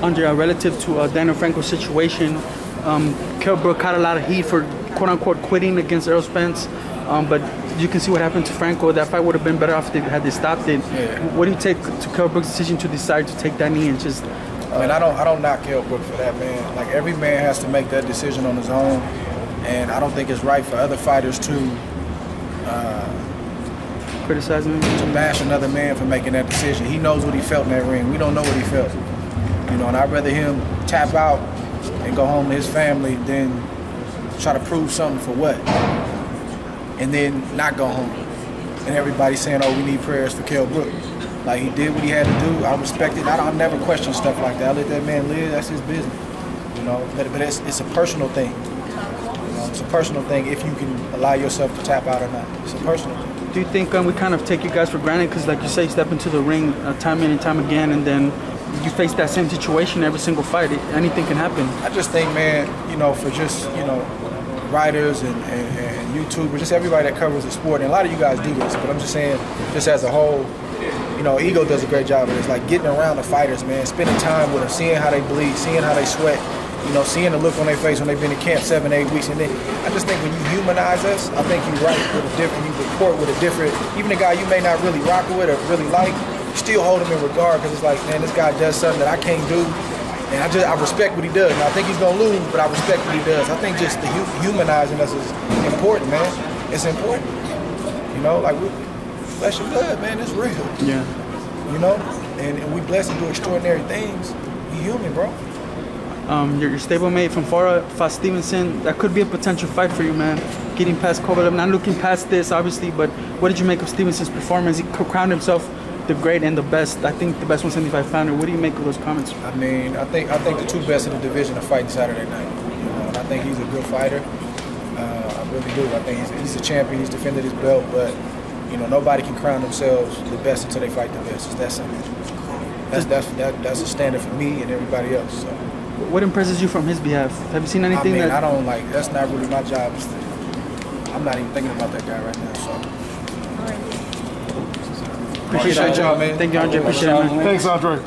Andre, relative to Daniel Franco's situation, Kell Brook caught a lot of heat for quote-unquote quitting against Errol Spence, but you can see what happened to Franco. That fight would have been better off had they stopped it. Yeah. What do you take to Kell Brook's decision to decide to take that knee and just? I don't knock Kell Brook for that, man. Like, every man has to make that decision on his own, and I don't think it's right for other fighters to Criticize him? To bash another man for making that decision. He knows what he felt in that ring. We don't know what he felt. You know, and I'd rather him tap out and go home to his family than try to prove something for what, and then not go home. And everybody's saying, oh, we need prayers for Kell Brook. Like, he did what he had to do. I respect it. I never question stuff like that. I let that man live. That's his business. You know, but it's a personal thing. You know, it's a personal thing if you can allow yourself to tap out or not. It's a personal thing. Do you think we kind of take you guys for granted? Because, like you say, you step into the ring time in and time again, and then you face that same situation every single fight. Anything can happen. I just think, man, you know, for just, you know, writers and YouTubers, just everybody that covers the sport, and a lot of you guys do this, but I'm just saying, just as a whole, you know, Ego does a great job of this. Like, getting around the fighters, man, spending time with them, seeing how they bleed, seeing how they sweat, you know, seeing the look on their face when they've been in camp 7, 8 weeks. And then I just think when you humanize us, I think you write with a different, you report with a different, even a guy you may not really rock with or really like, you still hold him in regard, because it's like, man, this guy does something that I can't do. And I respect what he does. And I think he's going to lose, but I respect what he does. I think just the humanizing us is important, man. It's important. You know, like, flesh and blood, man, it's real. Yeah. You know? And we blessed to do extraordinary things. We human, bro. Your stablemate from Fora, Fast Stevenson, that could be a potential fight for you, man. Getting past Kovalev, not looking past this, obviously, but what did you make of Stevenson's performance? He crowned himself the great and the best, I think the best 175 pounder. What do you make of those comments? I mean, I think the two best in the division are fighting Saturday night. You know, and I think he's a good fighter. I really do. I think he's a champion. He's defended his belt, but you know, nobody can crown themselves the best until they fight the best. It's that simple. That's a standard for me and everybody else. So. What impresses you from his behalf? Have you seen anything? I mean, I don't like. That's not really my job. I'm not even thinking about that guy right now. So. Appreciate y'all, man. Thank you, Andre. Appreciate it, man. Thanks, Andre.